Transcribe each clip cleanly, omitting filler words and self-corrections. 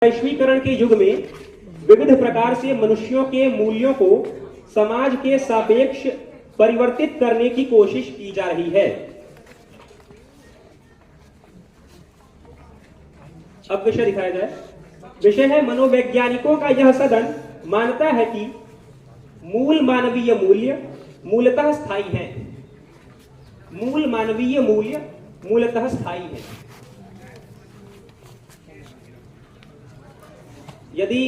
वैश्वीकरण के युग में विविध प्रकार से मनुष्यों के मूल्यों को समाज के सापेक्ष परिवर्तित करने की कोशिश की जा रही है। अब विषय दिखाया जाए। विषय है मनोवैज्ञानिकों का यह सदन मानता है कि मूल मानवीय मूल्य मूलतः स्थायी हैं। मूल मानवीय मूल्य मूलतः स्थायी है। यदि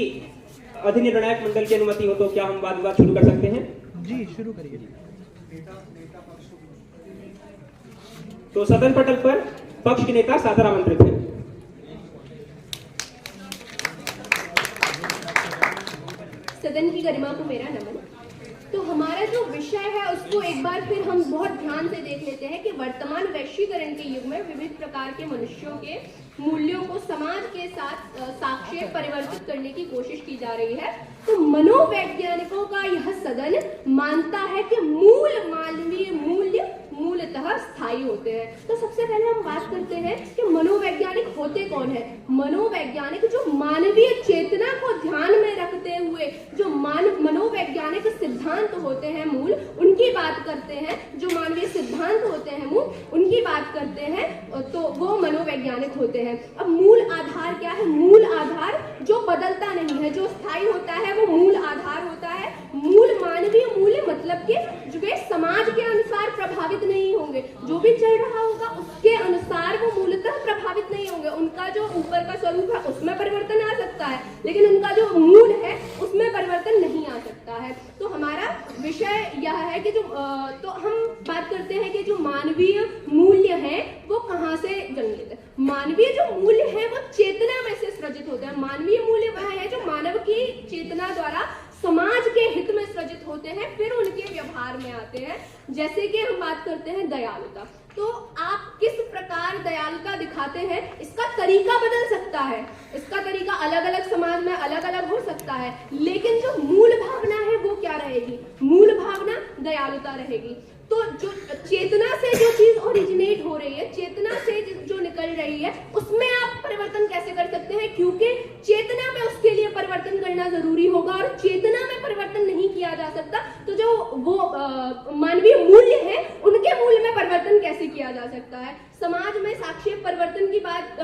अधिनिर्णायक मंडल की अनुमति हो तो क्या हम वाद विवाद शुरू कर सकते हैं? जी शुरू करिए। तो सदन पटल पर पक्ष के नेता सादर आमंत्रित हैं। सदन की गरिमा को मेरा नमन। तो हमारा जो विषय है उसको एक बार फिर हम बहुत ध्यान से देख लेते हैं कि वर्तमान वैश्वीकरण के युग में विविध प्रकार के मनुष्यों के मूल्यों को समाज के साथ सापेक्ष परिवर्तित करने की कोशिश की जा रही है। तो मनोवैज्ञानिकों का यह सदन मानता है कि मूल मानवीय मूल्य मूलतः स्थायी होते हैं। तो सबसे पहले हम बात करते हैं कि मनोवैज्ञानिक होते कौन है। मनोवैज्ञानिक जो मानवीय चेतना को ध्यान में रखते हुए जो मनोवैज्ञानिक सिद्धांत होते हैं मूल, उनकी बात करते हैं। जो मानवीय सिद्धांत होते हैं मूल, उनकी बात करते हैं, तो वो मनोवैज्ञानिक होते हैं। अब मूल आधार क्या है? मूल आधार जो बदलता नहीं है, जो स्थायी होता है, वो मूल आधार होता है। मूल मानवीय मूल्य मतलब कि जो वे समाज के अनुसार प्रभावित नहीं होंगे। जो भी चल रहा होगा उसके अनुसार वो मूलतः प्रभावित नहीं होंगे। उनका जो ऊपर का स्वरूप है उसमें परिवर्तन आ सकता है, लेकिन उनका जो मूल है उसमें परिवर्तन नहीं आ सकता है। तो हमारा विषय यह है कि तो हम बात करते हैं कि जो मानवीय मूल्य है वो कहाँ से जन्मित है। मानवीय जो मूल्य है वो चेतना में से सृजित होते हैं। मानवीय मूल्य वह है जो मानव की चेतना द्वारा समाज के हित में सृजित होते हैं, फिर उनके व्यवहार में आते हैं। जैसे कि हम बात करते हैं दयालुता। तो आप किस प्रकार दयालुता दिखाते हैं, इसका तरीका बदल सकता है। इसका तरीका अलग अलग समाज में अलग अलग हो सकता है, लेकिन जो मूल भावना है वो क्या रहेगी? मूल भावना दयालुता रहेगी। तो जो चेतना से जो चीज ओरिजिनेट हो रही है, चेतना से जो निकल रही है, उसमें आप परिवर्तन कैसे कर सकते हैं? क्योंकि चेतना में उसके लिए परिवर्तन करना जरूरी होगा, और चेतना में परिवर्तन नहीं किया जा सकता तो जो वो मानवीय मूल्य है उनके मूल्य में परिवर्तन कैसे किया जा सकता है? समाज में सापेक्ष परिवर्तन की बात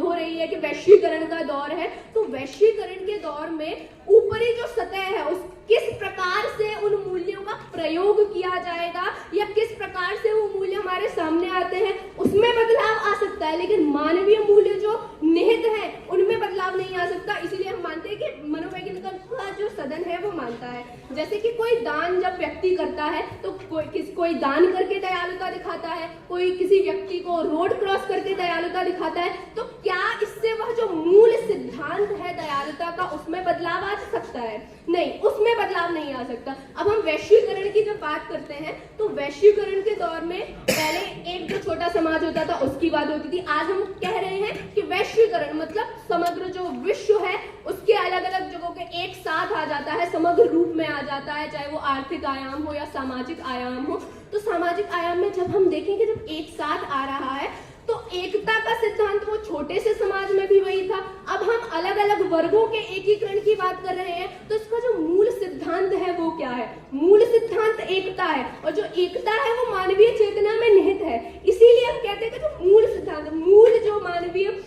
हो रही है कि वैश्वीकरण का दौर है। तो वैश्वीकरण के दौर में ऊपरी जो सतह है उस किस प्रकार से उन मूल्यों का प्रयोग किया जाएगा या किस प्रकार से वो मूल्य हमारे सामने आते हैं उसमें बदलाव आ सकता है, लेकिन मानवीय मूल्य जो निहित है उनमें बदलाव नहीं आ सकता। इसीलिए हम मानते हैं कि मनोवैज्ञानिकों का जो सदन है वो मानता है, जैसे कि कोई दान जब व्यक्ति करता है तो कोई दान करके दयालुता दिखाता है, कोई किसी व्यक्ति को रोड क्रॉस करके दयालुता दिखाता है, तो क्या इससे वह जो मूल सिद्धांत है दयालुता का उसमें बदलाव आ सकता है? नहीं, उसमें बदलाव नहीं आ सकता। अब हम वैश्वीकरण की जब बात करते हैं तो वैश्वीकरण के दौर में पहले एक जो छोटा समाज होता था उसकी बात होती थी। आज हम कह रहे हैं कि वैश्वीकरण मतलब समग्र जो विश्व है उसके अलग अलग जगहों के एक साथ आ जाता है, समग्र रूप में आ जाता है, चाहे वो आर्थिक आयाम हो या सामाजिक आयाम हो। तो सामाजिक आयाम में जब हम देखेंगे जब एक साथ आ रहा है तो एकता का सिद्धांत वो छोटे से समाज में भी वही था। अब हम अलग अलग वर्गों के एकीकरण की बात कर रहे हैं, तो इसका जो मूल सिद्धांत है वो क्या है? मूल सिद्धांत एकता है, और जो एकता है वो मानवीय चेतना में निहित है। इसीलिए हम कहते हैं कि जो मूल सिद्धांत, मूल जो मानवीय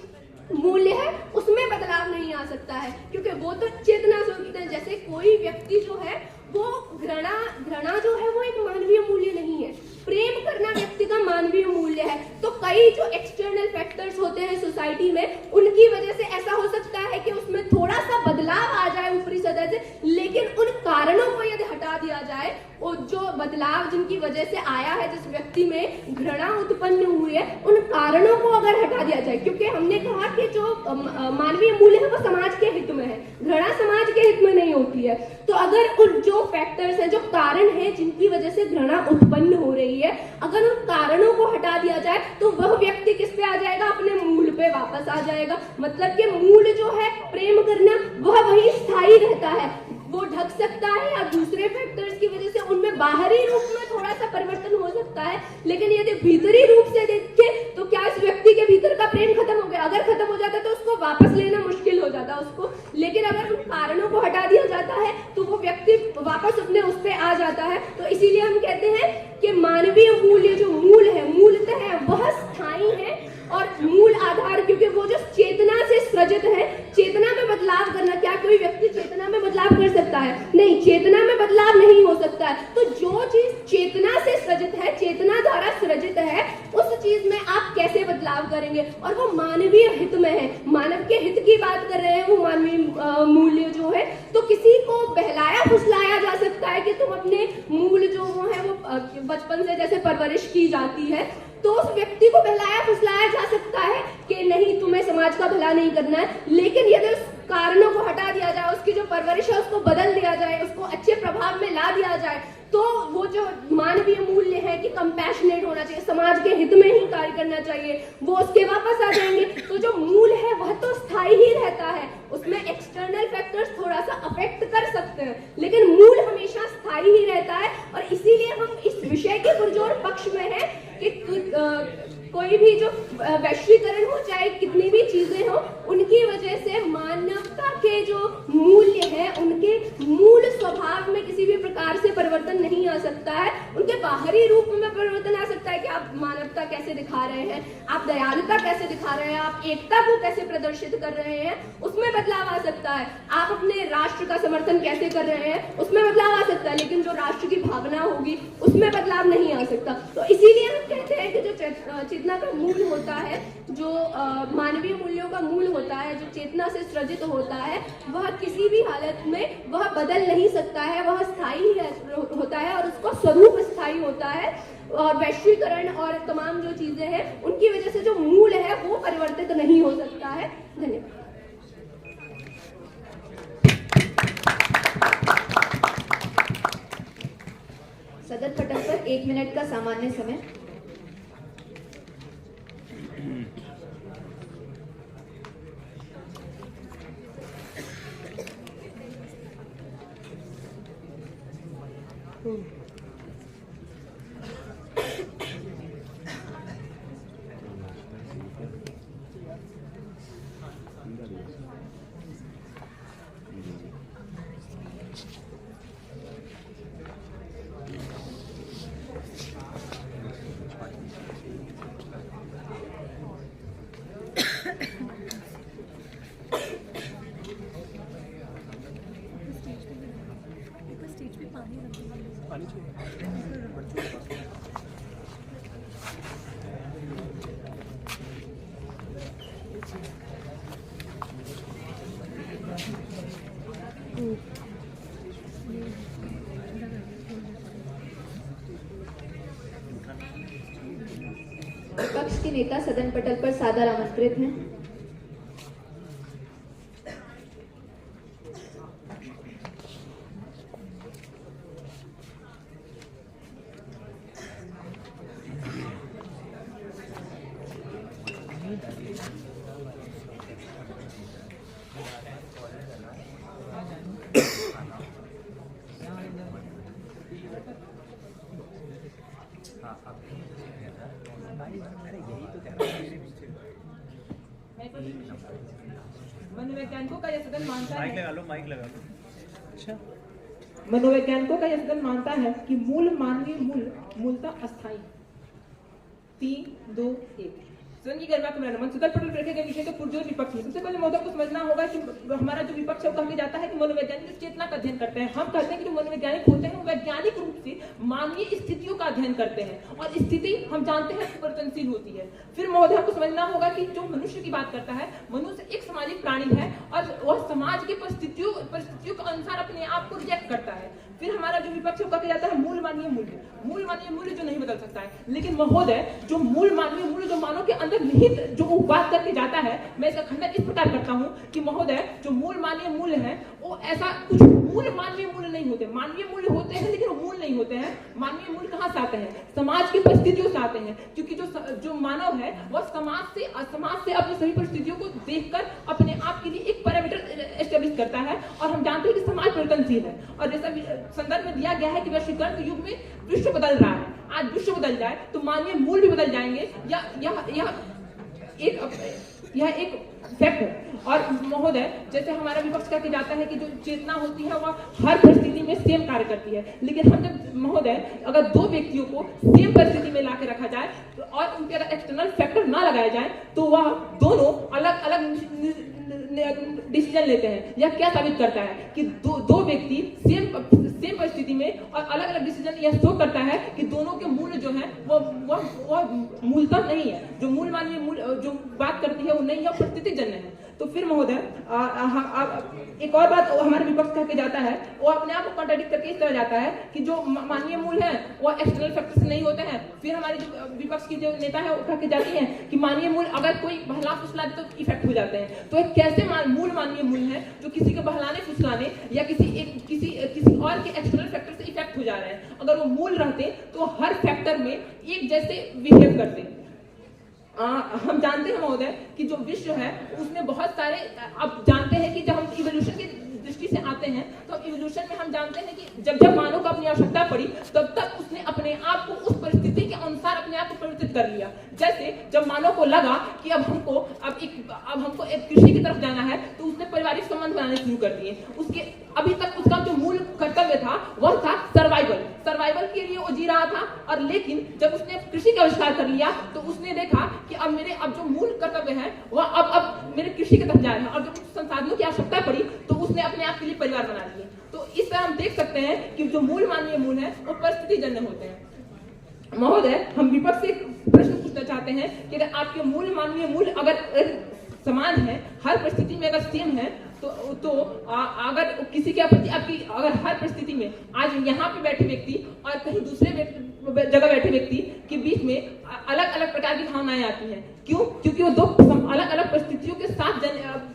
मूल्य है उसमें बदलाव नहीं आ सकता है, क्योंकि वो तो चेतना से होते हैं। जैसे कोई व्यक्ति जो है वो घृणा जो है वो एक मानवीय मूल्य नहीं है, प्रेम करना व्यक्ति का मानवीय मूल्य है। तो कई जो एक्सटर्नल फैक्टर्स होते हैं सोसाइटी में उनकी वजह से ऐसा हो सकता है कि उसमें थोड़ा सा बदलाव आ जाए ऊपरी सतह से, लेकिन उन कारणों को यदि हटा दिया जाए, वो जो बदलाव जिनकी वजह से आया है, जिस व्यक्ति में घृणा उत्पन्न हुई है, उन कारणों को अगर हटा दिया जाए, क्योंकि हमने कहा कि जो मानवीय मूल्य है वो समाज के हित में है, घृणा समाज के हित में नहीं होती है। तो अगर उन जो फैक्टर्स हैं, जो कारण हैं जिनकी वजह से घृणा उत्पन्न हो रही है, अगर उन कारणों को हटा दिया जाए तो वह व्यक्ति किस पे आ जाएगा? अपने मूल पे वापस आ जाएगा। मतलब कि मूल जो है प्रेम करना वह वही स्थायी रहता है। वो ढक सकता है, या दूसरे फैक्टर्स की वजह से उनमें बाहरी रूप में थोड़ा सा परिवर्तन हो सकता है, लेकिन यदि भीतरी रूप से देखे तो क्या इस व्यक्ति के भीतर का प्रेम खत्म हो गया? अगर खत्म हो जाता है तो उसको वापस लेना मुश्किल हो जाता उसको, लेकिन अगर उन कारणों को हटा दिया जाता है तो वो व्यक्ति वापस अपने उस पे आ जाता है। तो इसीलिए हम कहते हैं कि मानवीय मूल्य जो मूल है, मूलतः है, वह स्थायी है और मूल आधार, क्योंकि वो जो चेतना से सृजित है, चेतना में बदलाव करना, क्या कोई व्यक्ति चेतना में बदलाव कर सकता है? नहीं, चेतना में बदलाव नहीं हो सकता है। तो जो चीज चेतना से सृजित है, चेतना द्वारा सृजित है, उस चीज में आप कैसे बदलाव करेंगे? और वो मानवीय हित में है, मानव के हित की बात कर रहे हैं, वो मानवीय मूल्य जो है। तो किसी को बहलाया फुसलाया जा सकता है कि तुम अपने मूल जो वो है वो बचपन से जैसे परवरिश की जाती है, तो उस व्यक्ति को बहलाया फुसलाया जा सकता है कि नहीं, तुम्हें समाज का भला नहीं करना है। लेकिन यदि उस कारणों को हटा दिया जाए, उसकी जो परवरिश है उसको बदल दिया जाए, उसको अच्छे प्रभाव में ला दिया जाए, तो वो जो मानवीय मूल्य है कि कंपैशनेट होना चाहिए, समाज के हित में ही कार्य करना चाहिए, वो उसके वापस आ जाएंगे। तो जो मूल है वह तो स्थायी ही रहता है, उसमें एक्सटर्नल फैक्टर्स थोड़ा सा अफेक्ट कर सकते हैं, लेकिन मूल हमेशा स्थायी ही रहता है। और इसीलिए हम इस विषय के पुरजोर पक्ष में है कि कोई भी जो वैश्वीकरण हो, चाहे कितनी भी चीजें हो, उनकी वजह से मानवता के जो मूल्य है, उनके मूल स्वभाव में किसी भी प्रकार से परिवर्तन नहीं आ सकता है। उनके बाहरी रूप में परिवर्तन आ सकता है कि आप मानवता कैसे दिखा रहे हैं, आप दयालुता कैसे दिखा रहे हैं, आप एकता को कैसे प्रदर्शित कर रहे हैं, उसमें बदलाव आ सकता है। आप अपने राष्ट्र का समर्थन कैसे कर रहे हैं, उसमें बदलाव आ सकता है, लेकिन जो राष्ट्र की भावना होगी उसमें बदलाव नहीं आ सकता। तो इसीलिए हम कहते हैं कि जो चेतना का मूल होता है, जो मानवीय मूल्यों का मूल होता है, जो चेतना से सृजित होता है, वह किसी भी हालत में वह बदल नहीं सकता है, वह स्थायी होता है और उसका स्वरूप स्थायी होता है। और वैश्वीकरण और तमाम जो चीजें हैं उनकी वजह से जो मूल है वो परिवर्तित नहीं हो सकता है। धन्यवाद। सदन पटल पर 1 मिनट का सामान्य समय। विपक्ष के नेता सदन पटल पर सादर आमंत्रित हैं। मनोवैज्ञानिकों का यह सदन मानता है, माइक लगा लो। अच्छा, मनोवैज्ञानिकों का यह सदन मानता है कि मूल मानवीय मूल मूलतः अस्थायी। 3, 2, 1। सदन की गरिमा को मेरा नमन। सदन पटल रखे गए विषय के पुरजोर विपक्ष में सबसे पहले महोदय को समझना होगा कि हमारा जो विपक्ष है वो कहा जाता है कि मनोवैज्ञानिक चेतना का अध्ययन करते हैं। हम कहते हैं कि जो मनोवैज्ञानिक होते हैं वो वैज्ञानिक रूप से मानवीय स्थितियों का अध्ययन करते हैं, और स्थिति हम जानते हैं परिवर्तनशील होती है। फिर महोदय को समझना होगा कि जो मनुष्य की बात करता है, मनुष्य एक सामाजिक प्राणी है और वह समाज की परिस्थितियों के अनुसार अपने आप को रिजेक्ट करता है। फिर हमारा जो विपक्ष कहा जाता है मूल मानवीय मूल्य जो नहीं बदल सकता है। लेकिन महोदय, जो मूल मानवीय मूल्य जो मानव के अंदर निहित जो बात करके जाता है, मैं इसका खंडन इस प्रकार करता हूं कि महोदय, जो मूल मानवीय मूल्य है वो वो ऐसा कुछ मूल मानवीय मूल्य नहीं होते। मानवीय मूल्य होते हैं लेकिन वो मूल नहीं होते हैं। मानवीय मूल्य कहाँ से आते हैं? समाज की परिस्थितियों से आते हैं, क्योंकि जो मानव है वह समाज से अपनी सभी परिस्थितियों को देखकर अपने आप के लिए एक पैरामीटर एस्टेब्लिश करता है। और हम जानते हैं कि समाज परिवर्तनशील है, और जैसा संदर्भ में दिया गया है कि वैश्वीकरण के युग में विश्व बदल रहा है। आज विश्व बदल जाए तो मानवीय मूल्य भी बदल जाएंगे। यह एक फैक्ट है। और महोदय, जैसे हमारा विपक्ष कहते जाता है कि जो चेतना होती है वह हर परिस्थिति में सेम कार्य करती है, लेकिन हम जब महोदय अगर दो व्यक्तियों को सेम परिस्थिति में लाके रखा जाए तो और उनके अगर एक्सटर्नल फैक्टर ना लगाया जाए तो वह दोनों अलग अलग डिसीजन लेते हैं। यह क्या साबित करता है कि दो व्यक्ति सेम परिस्थिति में और अलग अलग डिसीजन यह शो करता है कि दोनों के मूल्य जो है वो मूलतः नहीं है। जो मूल मानवीय मूल्य जो बात करती है वो नहीं है, परिस्थिति जन्य है। तो फिर महोदय एक और बात हमारे विपक्ष कह के जाता है, वो अपने आप को कॉन्ट्रडिक्ट करके इस तरह जाता है कि जो मानवीय मूल्य है वो एक्सटर्नल फैक्टर से नहीं होते हैं। फिर हमारे जो विपक्ष की जो नेता है वो कह के जाती है कि मानवीय मूल्य अगर कोई बहला फुसला दे तो इफेक्ट हो जाते हैं। तो एक कैसे मूल मानवीय मूल्य है जो किसी को बहलाने फुसलाने या किसी और के एक्सटर्नल फैक्टर से इफेक्ट हो जा रहे हैं? अगर वो मूल रहते तो हर फैक्टर में एक जैसे बिहेव करते। हम जानते हैं महोदय कि जो विश्व है उसमें बहुत सारे, अब जानते हैं कि जब हम इवोल्यूशन की दृष्टि से आते हैं तो इवोल्यूशन में हम जानते हैं कि जब मानव को अपनी आवश्यकता पड़ी तब तक उसने अपने आप को उस परिस्थिति के अनुसार अपने आप को परिवर्तित कर लिया। जैसे जब मानव को लगा कि अब हमको एक कृषि की तरफ जाना है तो उसने पारिवारिक संबंध बनाने शुरू कर दिए। उसके अभी तक उसका जो मूल कर्तव्य था वह था सर्वाइवल के लिए वो जी रहा था। और लेकिन जब उसने कृषि का आविष्कार कर लिया तो उसने देखा कि अब जो मूल कर्तव्य है वह अब मेरे कृषि की तरफ जा रहे हैं। और जब संसाधनों की आवश्यकता पड़ी तो उसने अपने आप के लिए परिवार बना लिए। तो इस तरह हम देख सकते हैं कि जो मूल मानवीय मूल है वो परिस्थिति जन्य होते हैं। महोदय, हम विपक्ष से एक प्रश्न पूछना चाहते हैं कि अगर आपके मूल मानवीय मूल्य अगर समान है, हर परिस्थिति में अगर सेम है, तो अगर किसी के प्रति आपकी अगर हर परिस्थिति में आज यहाँ पे बैठे व्यक्ति और कहीं दूसरे जगह बैठे व्यक्ति के बीच में अलग अलग प्रकार की भावनाएं आती हैं, क्यों? क्योंकि वो दो अलग अलग परिस्थितियों के साथ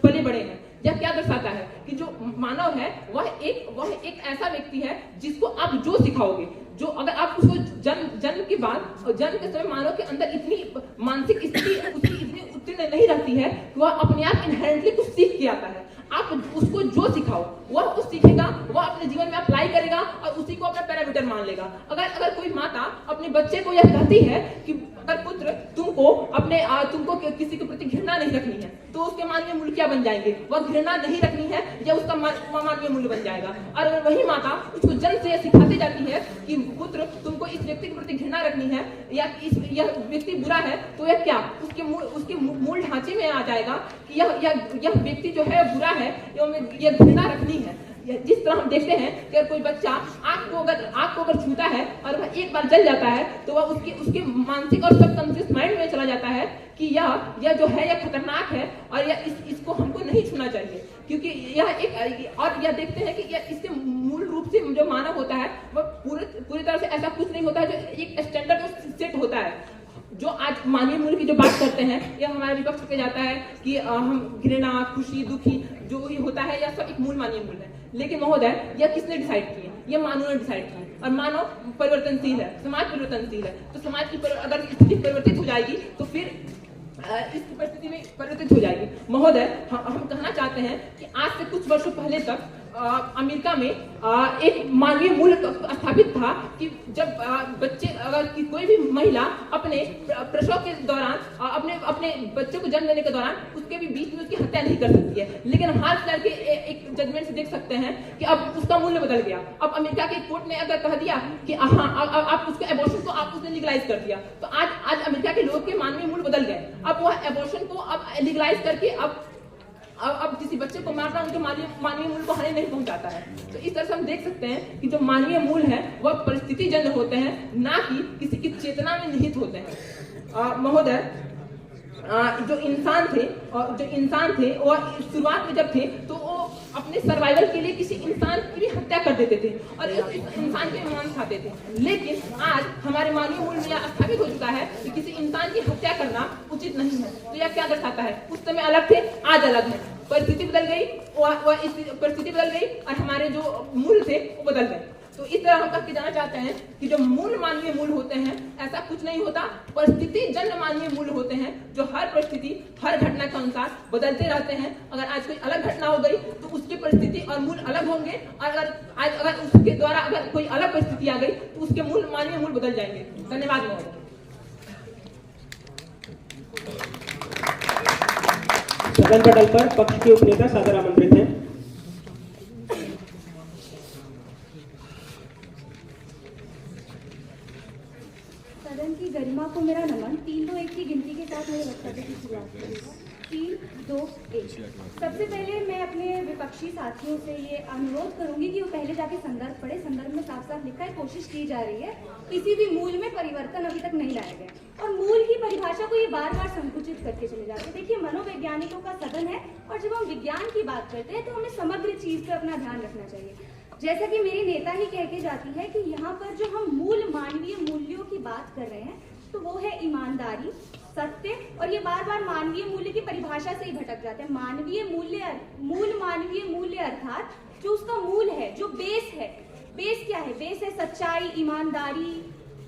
पले बड़े हैं। यह क्या दर्शाता है कि जो मानव है वह एक ऐसा व्यक्ति है जिसको आप जो सिखाओगे, जो अगर आप उसको जन्म के बाद और जन्म के समय मानव के अंदर इतनी मानसिक स्थिति उसकी इतनी उत्तीर्ण नहीं रहती है कि वह अपने आप इनहेरेंटली कुछ सीख के आता है। आप उसको जो सिखाओ वह कुछ सीखेगा, वह अपने जीवन में अप्लाई करेगा और उसी को अपना पैरामीटर मान लेगा। अगर कोई माता अपने बच्चे को यह कहती है कि अगर पुत्र तुमको किसी के प्रति घृणा नहीं रखनी है, तो उसके मानवीय मूल्य क्या बन जाएंगे? वह घृणा नहीं रखनी है या उसका मानवीय मूल्य बन जाएगा। और अगर वही माता उसको जन्म से यह सिखाती जाती है कि पुत्र तुमको इस व्यक्ति के प्रति घृणा रखनी है या यह व्यक्ति बुरा है, तो यह क्या उसके मूल ढांचे में आ जाएगा कि यह व्यक्ति जो है बुरा है, यह घृणा रखनी है। जिस तरह हम देखते हैं कि अगर कोई बच्चा आग को अगर छूता है और वह एक बार जल जाता है तो वह उसके मानसिक और सबकॉन्शियस माइंड में चला जाता है कि यह जो है यह खतरनाक है और इसको हमको नहीं छूना चाहिए, क्योंकि यह देखते हैं कि इसके मूल रूप से जो मानव होता है वह पूरी तरह से ऐसा कुछ नहीं होता है, जो एक स्टैंडर्ड सेट होता है। जो आज मानवीय मूल्य की जो बात करते हैं यह हमारा विपक्ष के जाता है कि हम घृणा, खुशी, दुखी जो भी होता है यह सब एक मूल मानवीय मूल्य है। लेकिन महोदय, यह किसने डिसाइड किए? यह मानव ने डिसाइड किए। और मानव परिवर्तनशील है, समाज परिवर्तनशील है। तो समाज की अगर स्थिति परिवर्तित हो जाएगी तो फिर इस परिस्थिति में परिवर्तित हो जाएगी। महोदय, हम कहना चाहते हैं कि आज से कुछ वर्षों पहले तक अमेरिका में एक मानवीय मूल्य स्थापित था कि जब बच्चे अगर कोई भी महिला अपने प्रसव के दौरान अपने बच्चे को जन्म देने के दौरान उसके भी बीच में उसकी हत्या नहीं कर सकती है। लेकिन हाल फिलहाल के एक जजमेंट से देख सकते हैं कि अब उसका मूल्य बदल गया। अब अमेरिका के कोर्ट ने अगर कह दिया कि हाँ आप उसको एबॉर्शन को आप उसने लीगलाइज कर दिया, तो आज अमेरिका के लोग के मानवीय मूल्य बदल गए। अब वह एबॉर्शन को अब लीगलाइज करके अब किसी बच्चे को मारना उनके मानवीय मूल्य को हानि नहीं पहुंचाता है। तो इस तरह से हम देख सकते हैं कि जो मानवीय मूल्य है वह परिस्थिति जन्य होते हैं, ना कि किसी की चेतना में निहित होते हैं। महोदय, जो इंसान थे और शुरुआत में जब थे तो वो अपने सर्वाइवल के लिए किसी इंसान की भी हत्या कर देते थे और इस इंसान के मांस खाते थे। लेकिन आज हमारे मानवीय मूल्य में यह स्थापित हो चुका है कि किसी इंसान की हत्या करना उचित नहीं है। तो यह क्या दर्शाता है? उस समय अलग थे, आज अलग है। परिस्थिति बदल गई, परिस्थिति बदल गई और हमारे जो मूल थे वो बदल गए। तो इस तरह हम कह के जाना चाहते हैं कि जो मूल मानवीय मूल होते हैं ऐसा कुछ नहीं होता, परिस्थिति जन्य मानवीय मूल होते हैं जो हर परिस्थिति हर घटना के अनुसार बदलते रहते हैं। अगर आज कोई अलग घटना हो गई तो उसकी परिस्थिति और मूल अलग होंगे, और अगर उसके द्वारा अगर कोई अलग परिस्थिति आ गई तो उसके मूल मानवीय मूल बदल जाएंगे। धन्यवाद महोदय। सदन पटल पर पक्ष के उपनेता सादर आमंत्रित हैं। सदन की गरिमा को मेरा नमन। 3, 2, 1 की गिनती के साथ मेरे वक्तव्य की शुरुआत करूंगा। 3, 2, 1। सबसे पहले मैं अपने विपक्षी साथियों से ये अनुरोध करूंगी कि वो पहले जाके संदर्भ पढ़े। संदर्भ में साफ साफ लिखा है कोशिश की जा रही है, किसी भी मूल में परिवर्तन अभी तक नहीं लाया गया और मूल की परिभाषा को ये बार बार संकुचित करके चले जाते हैं। देखिए, मनोवैज्ञानिकों का सदन है और जब हम विज्ञान की बात करते हैं तो हमें समग्र चीज पे अपना ध्यान रखना चाहिए। जैसा कि मेरी नेता ही कह के जाती है कि यहाँ पर जो हम मूल मानवीय मूल्यों की बात कर रहे हैं तो वो है ईमानदारी, सत्य, और ये बार बार मानवीय मूल्य की परिभाषा से ही भटक जाते हैं। मानवीय मूल्य, मूल मानवीय मूल्य अर्थात जो उसका मूल है, जो बेस है। बेस क्या है? बेस है सच्चाई, ईमानदारी,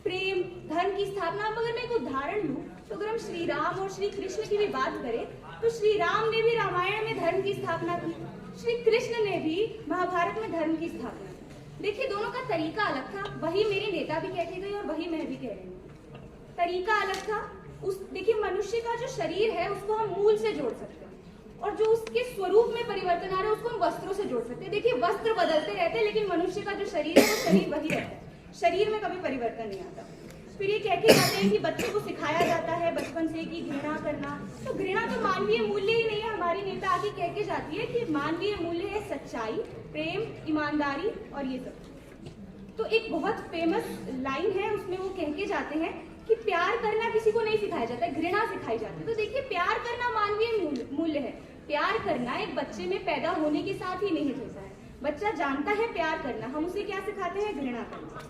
प्रेम, धर्म की स्थापना। अब अगर मैं एक उदाहरण लूं तो अगर हम श्री राम और श्री कृष्ण की भी बात करें तो श्री राम ने भी रामायण में धर्म की स्थापना की, श्री कृष्ण ने भी महाभारत में धर्म की स्थापना की। देखिए, दोनों का तरीका अलग था। वही मेरी नेता भी कह के गई और वही मैं भी कह रही हूँ, तरीका अलग था। देखिए, मनुष्य का जो शरीर है उसको हम मूल से जोड़ सकते हैं और जो उसके स्वरूप में परिवर्तन आ रहा है उसको हम वस्त्रों से जोड़ सकते हैं। देखिए, वस्त्र बदलते रहते हैं लेकिन मनुष्य का जो शरीर है वो शरीर वही रहता है, शरीर में कभी परिवर्तन नहीं आता। फिर ये कह के जाते हैं कि बच्चों को सिखाया जाता है बचपन से कि घृणा करना, तो घृणा तो मानवीय मूल्य ही नहीं है। हमारी नेता आगे कह के जाती है कि मानवीय मूल्य है सच्चाई, प्रेम, ईमानदारी और ये सब। तो एक बहुत फेमस लाइन है, उसमें वो कह के जाते हैं कि प्यार करना किसी को नहीं सिखाया जाता है, घृणा सिखाई जाती है। तो देखिए, प्यार करना मानवीय मूल्य है। प्यार करना एक बच्चे में पैदा होने के साथ ही निहित होता है। बच्चा जानता है प्यार करना, हम उसे क्या सिखाते हैं? घृणा करना।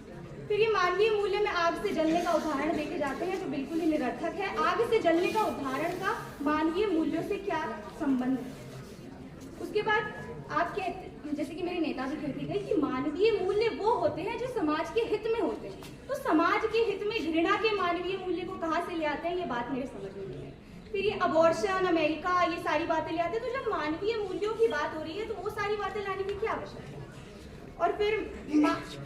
फिर ये मानवीय मूल्य में आग से जलने का उदाहरण देके जाते हैं जो बिल्कुल ही निरर्थक है। आग से जलने का उदाहरण का मानवीय मूल्यों से क्या संबंध है? उसके बाद आप कहते, जैसे कि मेरी नेता भी कहती गई कि मानवीय मूल्य वो होते हैं जो समाज के हित में होते हैं। तो समाज के हित में घृणा के मानवीय मूल्य को कहाँ से ले आते हैं, ये बात मेरे समझ में नहीं है। फिर ये अबॉर्शन, अमेरिका, ये सारी बातें ले आते हैं। तो जब मानवीय मूल्यों की बात हो रही है तो वो सारी बातें लाने की क्या आवश्यकता है? और फिर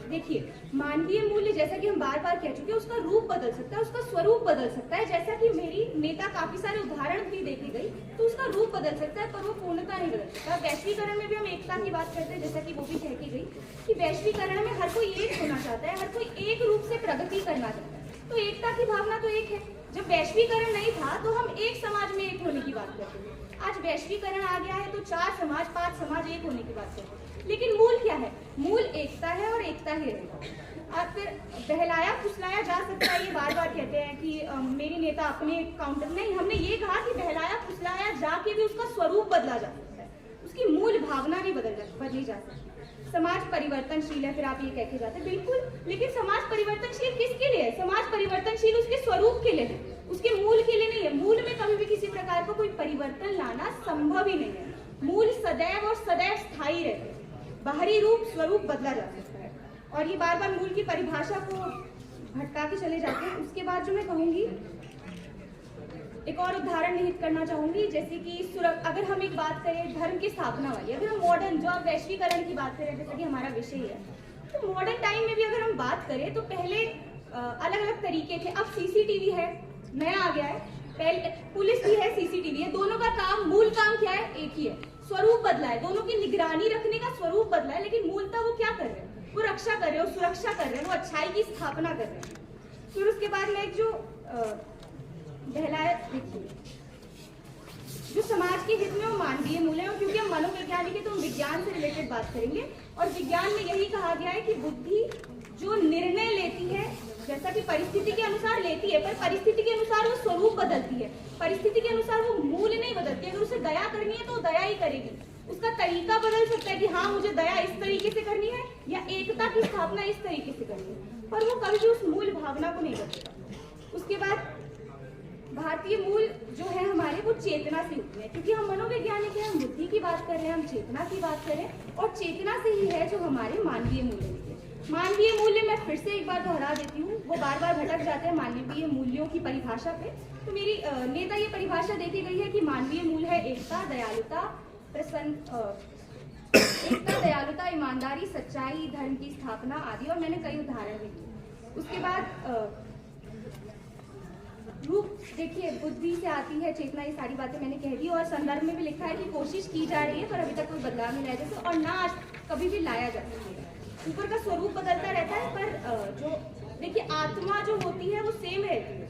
देखिए, मानवीय मूल्य जैसा कि हम बार बार कह चुके हैं, उसका रूप बदल सकता है, उसका स्वरूप बदल सकता है। जैसा कि मेरी नेता काफी सारे उदाहरण भी देके गई, तो उसका रूप बदल सकता है पर वो पूर्णता नहीं बदल सकता। वैश्वीकरण में भी हम एकता की बात करते हैं, जैसा कि वो भी कह के गई कि वैश्वीकरण में हर कोई एक होना चाहता है, हर कोई एक रूप से प्रगति करना चाहता है। तो एकता की भावना तो एक है। जब वैश्वीकरण नहीं था तो हम एक समाज में एक होने की बात करते थे। आज वैश्वीकरण आ गया है तो 4 समाज 5 समाज एक होने की बात करते हैं। लेकिन मूल क्या है? मूल एकता है और एकता ही रहेगा। और फिर बहलाया फुसलाया जा सकता है, ये बार बार कहते हैं कि मेरी नेता अपने काउंटर नहीं, हमने ये कहा कि बहलाया फुसलाया जाके भी उसका स्वरूप बदला जा सकता है, उसकी मूल भावना नहीं बदली जा सकती। समाज परिवर्तनशील है, फिर आप ये कह के जाते हैं बिल्कुल, लेकिन समाज परिवर्तनशील किसके लिए है? समाज परिवर्तनशील उसके स्वरूप के लिए है, उसके मूल के लिए नहीं है। मूल में कभी भी किसी प्रकार का कोई परिवर्तन लाना संभव ही नहीं है। मूल सदैव और सदैव स्थायी रहते हैं, बाहरी रूप स्वरूप बदला जा सकता है। और ये बार बार मूल की परिभाषा को भटका के चले जाते हैं। उसके बाद जो मैं कहूंगी, एक और उदाहरण निहित करना चाहूंगी, जैसे कि अगर हम एक बात करें धर्म की स्थापना वाली, अगर हम मॉडर्न जो आप वैश्वीकरण की बात करें जैसे कि हमारा विषय है, तो मॉडर्न टाइम में भी अगर हम बात करें तो पहले अलग अलग तरीके थे। अब सीसीटीवी है, नया आ गया है, पहले पुलिस भी है, सीसीटीवी है। दोनों का काम, मूल काम क्या है? एक ही है, स्वरूप बदला है, दोनों की निगरानी रखने का स्वरूप बदला है, लेकिन मूलतः वो क्या कर रहे हैं? वो रक्षा कर रहे हैं, सुरक्षा कर रहे हैं, वो अच्छाई की स्थापना कर रहे हैं। फिर उसके बाद में एक जो बहलाया, देखिए, जो समाज के हित में वो मानवीय मूल्य है। क्योंकि हम मनोवैज्ञानिक है तो हम विज्ञान से रिलेटेड बात करेंगे, और विज्ञान में यही कहा गया है कि बुद्धि जो निर्णय लेती है, जैसा कि परिस्थिति के अनुसार लेती है, पर परिस्थिति के अनुसार वो स्वरूप बदलती है, परिस्थिति के अनुसार वो मूल नहीं बदलती है। अगर उसे दया करनी है तो दया ही करेगी, उसका तरीका बदल सकता है कि हाँ मुझे दया इस तरीके से करनी है या एकता की स्थापना इस तरीके से करनी है, पर वो कभी भी उस मूल भावना को नहीं बदलेगा। उसके बाद भारतीय मूल जो है हमारे वो चेतना से उठते हैं, क्योंकि हम मनोवैज्ञानिक हैं, हम बुद्धि की बात कर रहे हैं, हम चेतना की बात करें, और चेतना से ही है जो हमारे मानवीय मूल्य निकले। मानवीय मूल्य मैं फिर से एक बार दोहरा देती हूँ, वो बार बार भटक जाते हैं मानवीय मूल्यों की परिभाषा पे। तो मेरी नेता ये परिभाषा देखी गई है कि मानवीय मूल्य है एकता, दयालुता, एकता, दयालुता, ईमानदारी, सच्चाई, धर्म की स्थापना आदि, और मैंने कई उदाहरण भी दिए। उसके बाद रूप देखिए, बुद्धि से आती है चेतना, ये सारी बातें मैंने कह दी, और संदर्भ में भी लिखा है कि कोशिश की जा रही है पर अभी तक कोई बदलाव नहीं लाया जैसे, और ना आज कभी भी लाया जा सकता है। ऊपर का स्वरूप बदलता रहता है, पर जो देखिए आत्मा जो होती है वो सेम रहती है।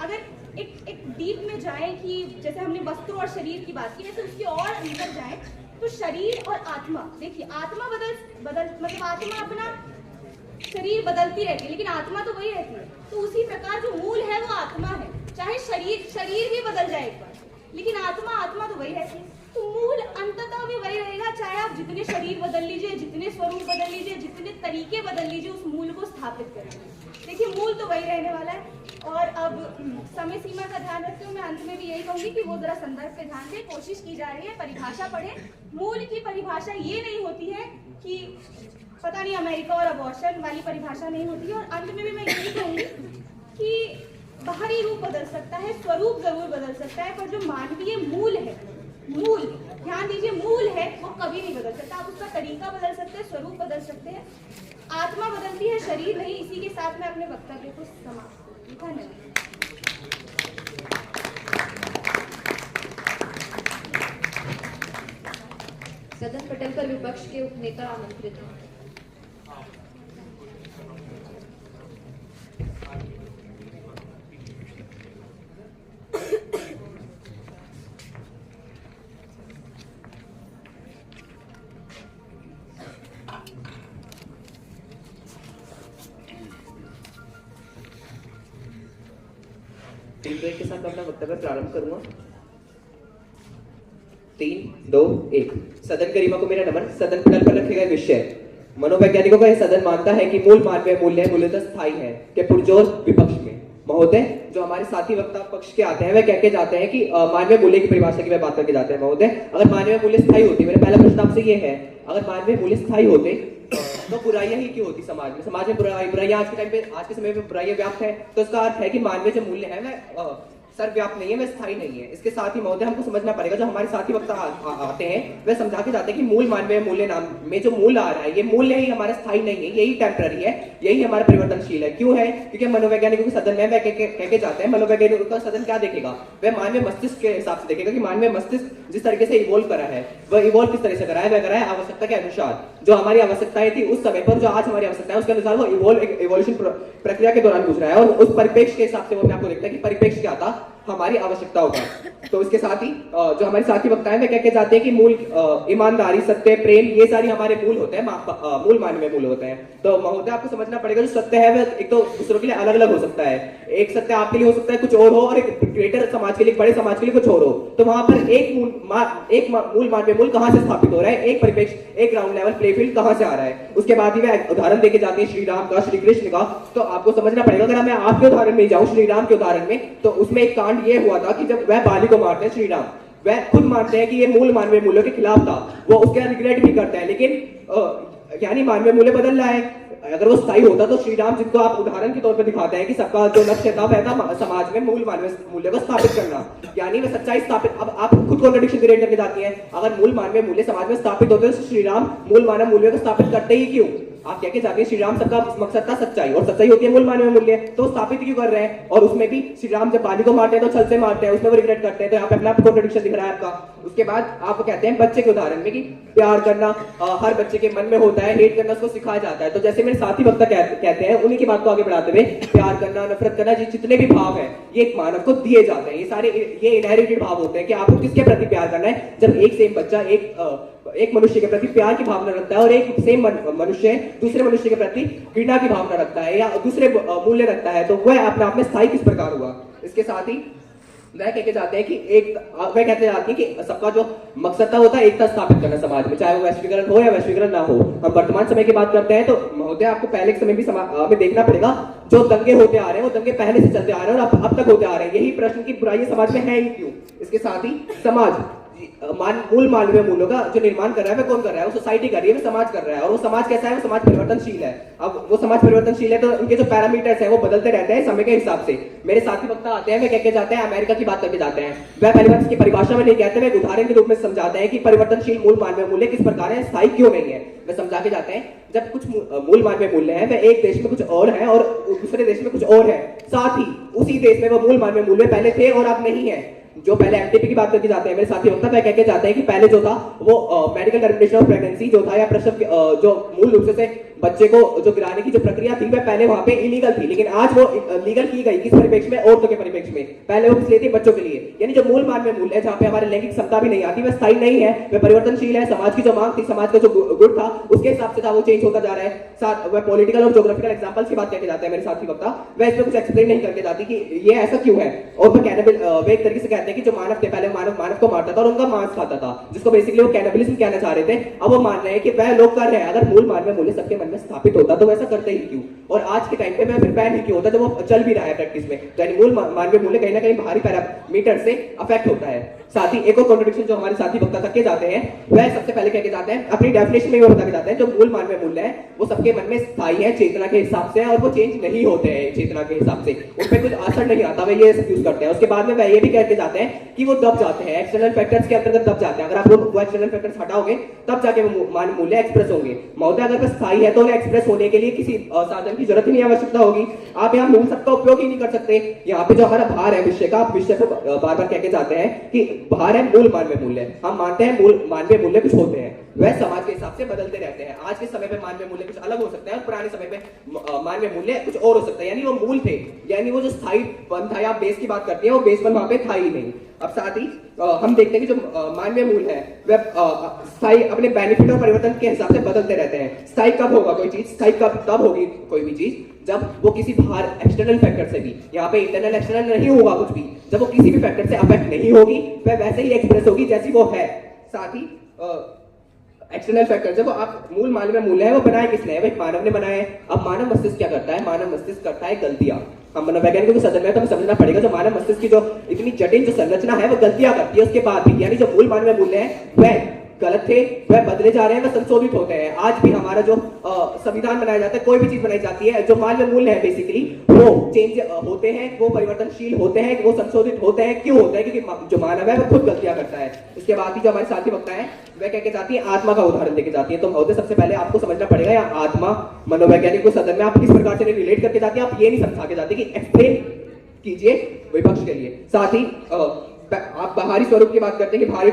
अगर एक डीप में जाएं कि जैसे हमने वस्त्र और शरीर की बात की, वैसे उसके और अंदर जाएं तो शरीर और आत्मा, देखिए आत्मा मतलब आत्मा अपना शरीर बदलती रहती है, लेकिन आत्मा तो वही रहती है। तो उसी प्रकार जो मूल है वो आत्मा है, चाहे शरीर भी बदल जाए एक बार, लेकिन आत्मा तो वही रहती है। तो मूल अंततः भी वही रहेगा, चाहे आप जितने शरीर बदल लीजिए, जितने स्वरूप बदल लीजिए, जितने तरीके बदल लीजिए, उस मूल को स्थापित करेंगे। देखिए मूल तो वही रहने वाला है। और अब समय सीमा का ध्यान रखते हुए मैं अंत में भी यही कहूंगी कि वो जरा संदर्भ पे ध्यान दें, कोशिश की जा रही है, परिभाषा पढ़े। मूल की परिभाषा ये नहीं होती है कि पता नहीं अमेरिका और अबॉर्शन वाली परिभाषा नहीं होती है। और अंत में भी मैं यही कहूंगी कि बाहरी रूप बदल सकता है, स्वरूप जरूर बदल सकता है, पर जो मानवीय मूल है, मूल ध्यान दीजिए, मूल है वो कभी नहीं बदल सकता। आप उसका तरीका बदल सकते हैं, स्वरूप बदल सकते हैं, आत्मा बदलती है, शरीर नहीं। इसी के साथ मैं अपने वक्तव्य को समाप्त करती हूं। धन्यवाद। सदन पटल पर विपक्ष के उपनेता आमंत्रित हैं। टीम ब्रेक के साथ अपना वक्तव्य प्रारंभ करूंगा। 3, 2, 1। सदन गरिमा को मेरा नमन। सदन पटल पर रखे गए विषय, मनोवैज्ञानिकों का यह सदन मानता है कि मूल मानवीय मूल्य मूलतः स्थायी है के पुरजोर विपक्ष में। महोदय, जो हमारे साथी वक्ता पक्ष के आते हैं वह कह के जाते हैं कि मानवीय मूल्य की परिभाषा की वह बात करके जाते हैं। महोदय, अगर मानवीय मूल्य स्थायी होती, मेरा पहला प्रश्न आपसे ये है, अगर मानवीय मूल्य स्थायी होते तो बुराइयां ही क्यों होती समाज में? समाज में बुराइयां आज के टाइम पे, आज के समय में बुराइयां व्याप्त है, तो इसका अर्थ है कि मानवीय जो मूल्य है वह सर्वव्याप्त नहीं है, वह स्थायी नहीं है। इसके साथ ही महोदय हमको समझना पड़ेगा, जो हमारे साथी वक्ता आते हैं वह समझा के जाते हैं कि मूल मानवीय मूल्य नाम में जो मूल्य आ रहा है, ये मूल्य ही हमारा स्थायी नहीं है, यही टेम्पररी है, यही हमारा परिवर्तनशील है। क्यों है? क्योंकि मनोवैज्ञानिकों के सदन में वह कह के जाते हैं, मनोवैज्ञानिकों का सदन क्या देखेगा? वह मानवीय मस्तिष्क के हिसाब से देखेगा कि मानवीय मस्तिष्क जिस तरीके से इवोल्व करा है, वह इवोल्व किस तरह से करा है? वह करा है आवश्यकता के अनुसार। जो हमारी आवश्यकताएं थी उस समय पर, जो आज हमारी आवश्यकता है उसके अनुसार वो इवोल्यूशन प्रक्रिया के दौरान गुजरा है, और उस परिप्रेक्ष्य के हिसाब से वो आपको देखता है कि परिप्रेक्ष्य क्या था हमारी आवश्यकताओं का। तो इसके साथ ही जो हमारे साथी वक्ता है वे कह के जाते हैं कि मूल ईमानदारी, सत्य, प्रेम, ये सारी हमारे मूल होते हैं, मूल मानवीय मूल होते हैं। तो महोदय आपको समझना पड़ेगा, जो सत्य है वह एक तो दूसरों के लिए अलग अलग हो सकता है। एक सत्य आपके लिए हो सकता है कुछ और हो, और एक ग्रेटर समाज के लिए, बड़े समाज के लिए कुछ और हो। तो वहां पर एक मूल मानवीय मूल कहां से स्थापित हो रहा है? एक परिप्रेक्ष्य, एक ग्राउंड लेवल प्ले फील्ड कहां से आ रहा है? उसके बाद ही वह उदाहरण देके जाते हैं श्री राम का, श्री कृष्ण का। तो आपको समझना पड़ेगा, अगर मैं आपके उदाहरण में जाऊं, श्री राम के उदाहरण में, तो उसमें एक कांड ये हुआ था कि जब वह बाली को मारते हैं श्री राम, वह खुद मानते हैं कि ये मूल मानवीय मूल्यों के खिलाफ था, वो उसके रिग्रेट भी करते हैं, लेकिन यानी मानवीय मूल्य बदल रहा है। अगर वो स्थायी होता तो श्री राम, जिनको आप उदाहरण के तौर पर दिखाते हैं कि सबका जो लक्ष्य था वह था समाज में मूल मानवीय मूल्य को स्थापित करना, यानी वह सच्चाई स्थापित। अब आप खुद कॉन्ट्रडिक्शन क्रिएट करके जाती हैं, अगर मूल मानवीय मूल्य समाज में स्थापित होते तो श्री राम मूल मानव मूल्य को स्थापित करते ही क्यों? आप कह के जाते हैं श्री राम सबका मकसद था सच्चाई, और सच्चाई होती है मूल मानवीय मूल्य, तो स्थापित क्यों कर रहे हैं? और उसमें भी श्री राम जब बाली को मारते हैं तो छल से मारते हैं, उसमें वो रिग्रेट करते हैं, तो यहाँ पे अपना कॉन्ट्रडिक्शन दिख रहा है आपका। उसके बाद आप कहते हैं बच्चे के उदाहरण में कि प्यार करना हर बच्चे के मन में होता है, हेट करना उसको सिखाया जाता है। तो जैसे मेरे साथी वक्ता कहते हैं, उन्हीं की बात को आगे बढ़ाते हुए, प्यार करना, नफरत करना, जितने भी भाव है ये मानव को दिए जाते हैं, ये सारे ये इनहेरिटेड भाव होते हैं कि आपको किसके प्रति प्यार करना है। जब एक सेम बच्चा एक मनुष्य के प्रति प्यार की भावना रखता है, और एक सेम मनुष्य दूसरे मनुष्य के प्रति घृणा की भावना रखता है या दूसरे मूल्य रखता है, तो वह अपने आप में स्थायी किस प्रकार हुआ? इसके साथ ही वह कहते जाते हैं कि वह कहते जाते हैं कि सबका जो मकसद था वो था एकता स्थापित करना समाज में, चाहे वो वैश्वीकरण हो या वैश्वीकरण ना हो। हम वर्तमान समय की बात करते हैं तो महोदय आपको पहले के समय भी हमें देखना पड़ेगा, जो दंगे होते आ रहे हैं वो दंगे पहले से चलते आ रहे हैं और अब तक होते आ रहे हैं। यही प्रश्न की बुराई समाज में है ही क्यों? इसके साथ ही समाज मूल मानवीय मूल्यों का जो निर्माण कर रहा है वह कौन कर रहा है? वो सोसाइटी कर रही है, वो समाज कर रहा है। और वो समाज कैसा है? वो समाज परिवर्तनशील है। अब वो समाज परिवर्तनशील है तो उनके जो पैरामीटर्स हैं वो बदलते रहते हैं समय के हिसाब से। मेरे साथी वक्ता आते हैं, वे कह के जाते हैं अमेरिका की बात करके जाते हैं। वह पहली बार इसकी परिभाषा में नहीं कहते, वे उदाहरण के रूप में समझाते हैं कि परिवर्तनशील मूल मानवीय मूल्य किस प्रकार है, स्थायी क्यों नहीं है। वे समझा के जाते हैं जब कुछ मूल मानवीय मूल्य है वह एक देश में कुछ और है और दूसरे देश में कुछ और है, साथ ही उसी देश में वो मूल मानवीय मूल्य पहले थे और अब नहीं है। जो पहले एमटीपी की बात करके जाते हैं मेरे साथी वक्ता, वह कह के जाते हैं कि पहले जो था वो मेडिकल टर्मिनेशन ऑफ प्रेगनेंसी जो था या प्रसव जो मूल रूप से बच्चे को जो गिराने की जो प्रक्रिया थी वह पहले वहां पे इलीगल थी, लेकिन आज वो लीगल की गई। किस परिप्रेक्ष्य में? औरतों के परिप्रेक्ष्य में। पहले वो किस लिए थी? बच्चों के लिए। यानी जो मूल मानवीय मूल्य है जहां पे हमारे लैंगिक क्षमता भी नहीं आती, वह स्थायी नहीं है, वह परिवर्तनशील है। समाज की जो मांग थी, समाज का जो गुण था उसके हिसाब से था, वो चेंज होता जा रहा है। साथ वह पॉलिटिकल और ज्योग्राफिकल एग्जांपल्स की बात करके जाते हैं मेरे साथी वक्ता, वह इसमें कुछ एक्सप्लेन नहीं करके जाती कि ये ऐसा क्यों है। और वह कैनिबल वे एक तरीके से कहते हैं कि जो मानव थे पहले मानव को मारता था और उनका मांस खाता था, जिसको बेसिकली वो कैनिबलिज्म कहना चाह रहे थे। अब वो मान रहे हैं कि वह लोग कर रहे हैं। अगर मूल मानवीय मूल्य सबके मन में स्थापित होता तो ऐसा करते ही क्यों? और आज के टाइम पे मैं फिर बैन ही क्यों होता जब वो चल भी रहा है प्रैक्टिस में? तो यानी मूल मानवीय मूल्य कहीं ना कहीं बाहरी पैरामीटर से अफेक्ट होता है। साथ ही एक और कॉन्ट्रडिक्शन जो हमारे साथी वक्ता करके जाते हैं वह सबसे पहले कह के जाते हैं अपनी डेफिनेशन में वो बता के जाते हैं जो मूल मानवीय मूल्य है वो सबके मन में स्थायी है, चेतना के हिसाब से, और वो चेंज नहीं होते हैं चेतना के हिसाब से, उन पर कुछ असर नहीं आता, वे ये यूज करते हैं। उसके बाद में वह ये भी कहते जाते हैं कि वो दब जाते हैं, एक्सटर्नल फैक्टर्स के अंतर्गत दब जाते हैं। अगर आप वो एक्सटर्नल फैक्टर्स हटाओगे तब जाके वो मान मूल्य एक्सप्रेस होंगे। महोदय अगर वह स्थायी है तो उन्हें एक्सप्रेस होने के लिए किसी साधन की जरूरत ही नहीं, आवश्यकता होगी। आप यहाँ मूल शब्द का उपयोग ही नहीं कर सकते। यहाँ पे जो हमारा भार है विषय का, आप विषय को बार बार कह के जाते हैं कि भार है मूल मानवीय मूल्य। हम मानते हैं मूल मानवीय मूल्य कुछ होते हैं, वह समाज के हिसाब से बदलते रहते हैं। आज के समय पे मानवीय मूल्य कुछ अलग हो सकता है और पुराने समय पे मानवीय मूल्य कुछ और हो सकता है। यानी वो मूल थे, यानी वो जो स्थायी बन था या बेस की बात करते हैं वो बेस बन वहां पे था ही नहीं। अब साथ ही हम देखते हैं कि जो मानवीय मूल्य है वह स्थायी अपने बेनिफिट और परिवर्तन के हिसाब से बदलते रहते हैं। स्थायी कब होगा कोई चीज? स्थायी कब तब होगी कोई भी चीज जब वो किसी बाहर एक्सटर्नल फैक्टर से भी, यहाँ पे इंटरनल एक्सटर्नल नहीं होगा कुछ भी, जब वो किसी भी फैक्टर से अफेक्ट नहीं होगी वह वैसे ही एक्सप्रेस होगी जैसी वो है। साथ ही एक्सटर्नल फैक्टर जब आप मूल मानवीय मूल्य है वो बनाए किसने? वह मानव ने बनाए। अब मानव मस्तिष्क क्या करता है? मानव मस्तिष्क करता है गलतियां। हम मनोवैज्ञानिकों के सदन में तो हमें समझना पड़ेगा जो मानव मस्तिष्क की जो इतनी जटिल जो संरचना है वो गलतियां करती है उसके बाद भी। यानी जो मूल मानवीय मूल्य है वह गलत थे, वह बदले जा रहे हैं, वह संशोधित होते हैं। आज भी हमारा जो संविधान बनाया जाता है, कोई भी चीज बनाई जाती है, जो मानवीय मूल्य है बेसिकली वो चेंज होते हैं, वो परिवर्तनशील होते हैं, वो संशोधित होते हैं। क्यों होते हैं? क्योंकि जो मानव है वो खुद गलतियां करता है। इसके बाद ही जो हमारे साथी वक्ता है वह कह के जाती है आत्मा का उदाहरण देके जाती है। तो महोदय सबसे पहले आपको समझना पड़ेगा या आत्मा मनोवैज्ञानिक को सदन में आप किस प्रकार से रिलेट करके जाती है, आप ये नहीं समझा के जाते कि एक्सप्लेन कीजिए विपक्ष के लिए। साथ ही आप बाहरी स्वरूप की बात करते हैं कि बाहरी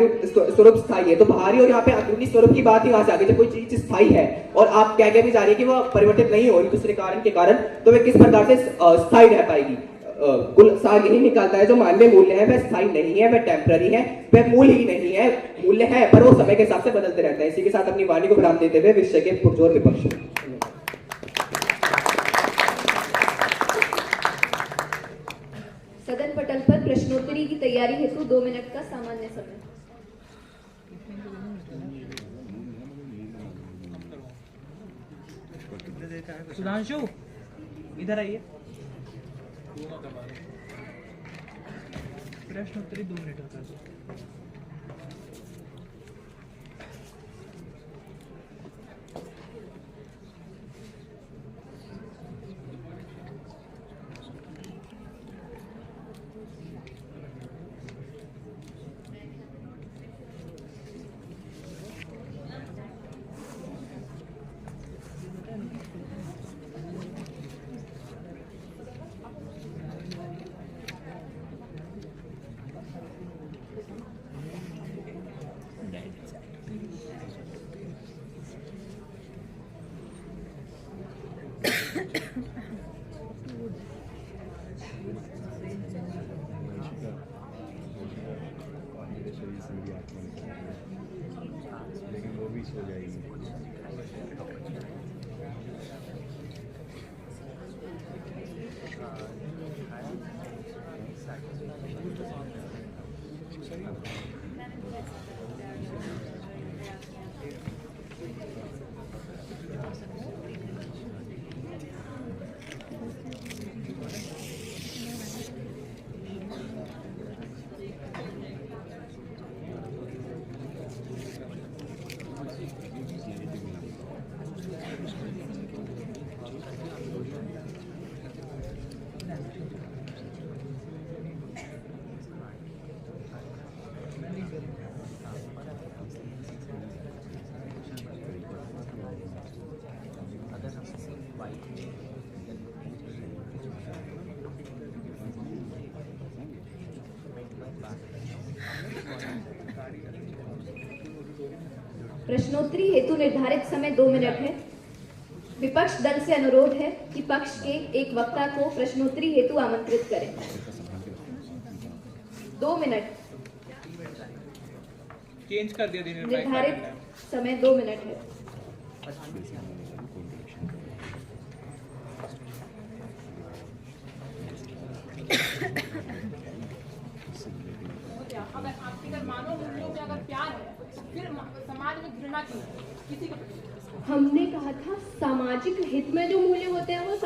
स्वरूप स्थायी है, तो बाहरी और यहाँ पे अंदरूनी स्वरूप की बात ही वहां से आगे। जब कोई चीज स्थायी है और आप कह के भी जा रही है कि वो परिवर्तित नहीं हो रही दूसरे कारण के कारण, तो वे किस प्रकार से स्थायी रह पाएगी? कुल सार यही निकालता है जो मानवीय मूल्य है वह स्थायी नहीं है, वह टेम्पररी है, वह मूल ही नहीं है। मूल्य है पर वो समय के हिसाब से बदलते रहते हैं। इसी के साथ अपनी वाणी को विराम देते हुए विषय के पुरजोर विपक्ष। सदन पटल पर प्रश्नोत्तरी की तैयारी हेतु 2 मिनट का सामान्य समय। सुधांशु इधर आइए। प्रश्नोत्तरी 2 मिनट का। प्रश्नोत्तरी हेतु निर्धारित समय 2 मिनट है। विपक्ष दल से अनुरोध है कि पक्ष के एक वक्ता को प्रश्नोत्तरी हेतु आमंत्रित करें। 2 मिनट चेंज कर दिया निर्धारित समय 2 मिनट है। अगर आपके अगर मानव मूल्यों में अगर प्यार है तो फिर समाज में घृणा क्यों है? किसी का हमने कहा था सामाजिक हित में जो मूल्य होते हैं वो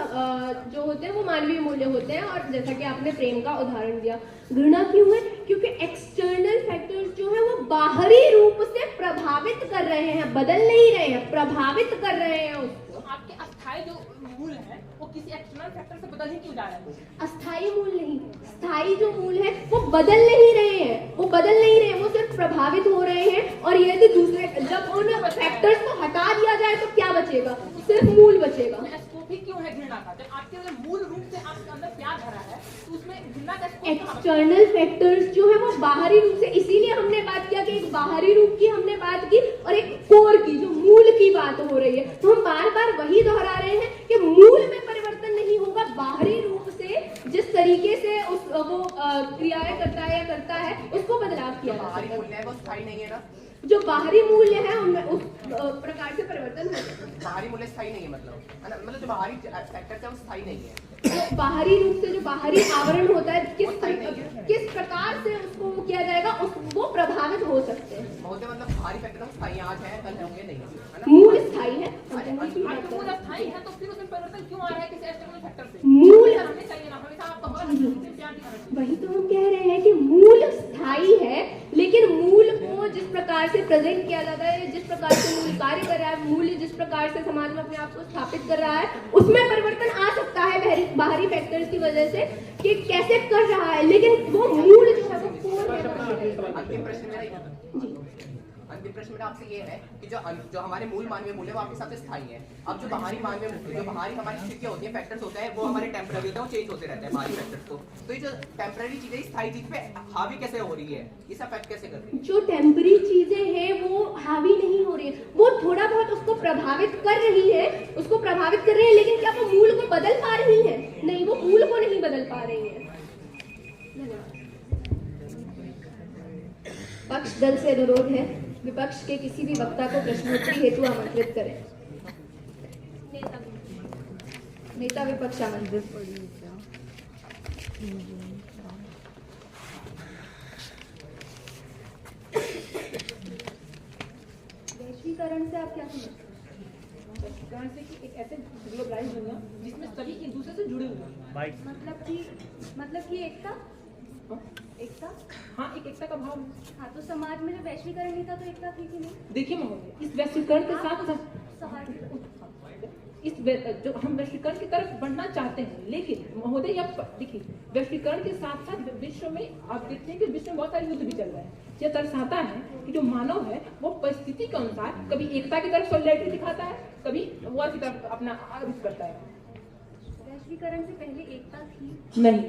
जो होते हैं वो मानवीय मूल्य होते हैं, और जैसा कि आपने प्रेम का उदाहरण दिया। घृणा क्यों है? क्योंकि एक्सटर्नल फैक्टर्स जो है वो बाहरी रूप से प्रभावित कर रहे हैं, बदल नहीं रहे हैं, प्रभावित कर रहे हैं उसको। आपके अस्थायी जो मूल है वो किसी एक्सटर्नल फैक्टर से बदल ही क्यों जा रहा है? अस्थायी मूल नहीं, स्थायी जो मूल है वो बदल नहीं रहे हैं, वो बदल नहीं रहे हैं, वो सिर्फ प्रभावित हो रहे हैं। और यदि दूसरे जब उन फैक्टर्स को हटा दिया जाए तो क्या बचेगा? सिर्फ मूल बचेगा। स्कोप ही क्यों है घृणा का? जब आपके अंदर मूल रूप से आपके अंदर प्यार भरा है तो उसमें घृणा का स्कोप एक्सटर्नल फैक्टर्स जो है वो बाहरी रूप से, इसीलिए हमने बात किया कि एक बाहरी रूप की हमने बात की और एक कोर की, जो मूल की बात हो रही है। तो हम बार बार वही दोहरा रहे हैं कि मूल में परिवर्तन नहीं होगा, बाहरी रूप से जिस तरीके से वो क्रियाएं करता है या करता है उसको बदलाव किया जा बाहरी सकता मूल्य है वो स्थायी नहीं है ना। है। जो बाहरी मूल्य है उनमें उस प्रकार से परिवर्तन हो सकता है। बाहरी मूल्य स्थायी नहीं है मतलब जो बाहरी फैक्टर है वो स्थायी नहीं है। तो बाहरी रूप से जो बाहरी आवरण होता है किस प्रकार से उसको किया जाएगा वो प्रभावित हो सकते हैं। बहुत मतलब बाहरी फैक्टर स्थायी आज है कल होंगे नहीं है ना। मूल स्थायी है, आपके मूल अस्थायी है तो फिर उसमें परिवर्तन क्यों आ रहा है किसी एक्सटर्नल फैक्टर से? मूल हमें चाहिए ना, हमेशा आपका प्यार दिखा रहे वही तो हम कह रहे हैं कि मूल स्थायी है, लेकिन मूल को जिस प्रकार से प्रेजेंट किया जाता है, जिस प्रकार से मूल कार्य कर रहा है, मूल्य जिस प्रकार से समाज में अपने आप को स्थापित कर रहा है, उसमें परिवर्तन आ सकता है बाहरी फैक्टर्स की वजह से कि कैसे कर रहा है, लेकिन वो मूल जो है वो कोर में। अंतिम प्रश्न मेरा आपसे ये है कि जो हमारे मूल मानवीय मूल्य वो आपके हिसाब से स्थायी है। अब जो बाहरी मानवीय मूल्य, जो बाहरी हमारी स्थितियां होती है, फैक्टर्स होते हैं, वो हमारे टेम्पररी होते हैं, वो चेंज होते रहते हैं बाहरी फैक्टर्स को। तो ये जो टेम्पररी चीजें स्थायी चीज पे हावी कैसे हो रही है, इस अफेक्ट कैसे कर रही है? जो टेम्पररी चीजें हैं वो हावी नहीं हो रही है, वो थोड़ा बहुत उसको प्रभावित कर रही है, उसको प्रभावित कर रही है, लेकिन क्या वो मूल को बदल पा रही है? नहीं, वो मूल को नहीं बदल पा रही है। पक्ष दल से अनुरोध है विपक्ष के किसी भी वक्ता को प्रश्नोत्तरी हेतु आमंत्रित करें। नेता विपक्ष आमंत्रित। वैश्वीकरण से आप क्या समझते हैं? वैश्वीकरण से कि एक ऐसे ग्लोबलाइज्ड दुनिया जिसमें सभी एक दूसरे से जुड़े हुए हैं। मतलब कि एकता। हाँ, एक एकता का भाव। हाँ, तो समाज में जब वैश्वीकरण नहीं था तो एकता थी कि नहीं? देखिए महोदय, इस वैश्वीकरण के साथ जो हम वैश्वीकरण की तरफ बढ़ना चाहते हैं, लेकिन महोदय अब देखिए वैश्वीकरण के साथ साथ विश्व में आप देखते हैं कि विश्व में बहुत सारे युद्ध भी चल रहे हैं। यह दर्शाता है कि जो मानव है वो परिस्थिति के अनुसार कभी एकता की तरफ सॉलिडारिटी दिखाता है, कभी वॉर की तरफ अपना आरोप करता है। वैश्वीकरण से पहले एकता थी नहीं,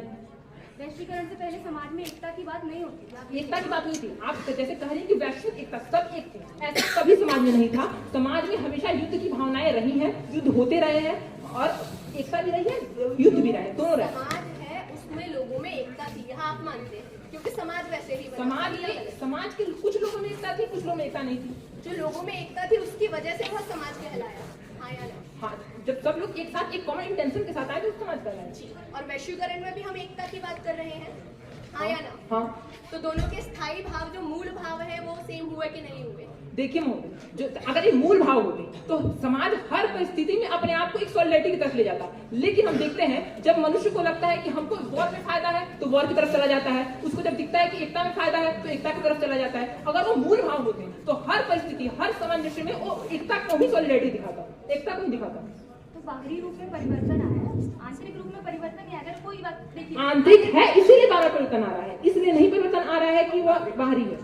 वैश्वीकरण से पहले समाज में एकता की बात नहीं होती थी। एकता की बात नहीं थी। आप जैसे कह रहे हैं कि वैश्विक एकता, सब एक थे, ऐसा कभी समाज में नहीं था। समाज में हमेशा युद्ध की भावनाएं रही हैं, युद्ध होते रहे हैं और एकता भी रही है, युद्ध भी रहे, दोनों रहे। समाज है उसमें लोगों में एकता थी, यहाँ आप मानते हैं, क्योंकि समाज वैसे ही बना। समाज के कुछ लोगों में एकता थी, कुछ लोगों में एकता नहीं थी। जो लोगों में एकता थी उसकी वजह से वह समाज कहलाया। हाँ या नहीं? हाँ, जब सब लोग एक साथ एक कॉमन इंटेंशन के साथ आए तो समाज कहलाया। और वैश्वीकरण में भी हम एकता की बात कर रहे हैं। हाँ या ना? हाँ। तो दोनों के स्थायी भाव जो मूल भाव है वो सेम हुए कि नहीं हुए? देखिए महोदय, जो अगर ये मूल भाव होते तो समाज हर परिस्थिति में अपने आप को एक सॉलिडरिटी की तरफ ले जाता, लेकिन हम देखते हैं जब मनुष्य को लगता है कि हमको वॉर में फायदा है तो वॉर की तरफ चला जाता है, उसको जब दिखता है कि एकता में फायदा है तो एकता की तरफ चला जाता है। अगर वो मूल भाव होते तो हर परिस्थिति हर सामंजस्य में वो एकता को ही सॉलिडरिटी दिखाता, एकता को ही दिखाता। तो बाहरी रूप में परिवर्तन आया, आंतरिक रूप में परिवर्तन नहीं। अगर कोई बात देखिए, आंतरिक है इसीलिए बाहर परिवर्तन आ रहा है, इसलिए नहीं परिवर्तन आ रहा है कि वह बाहरी है।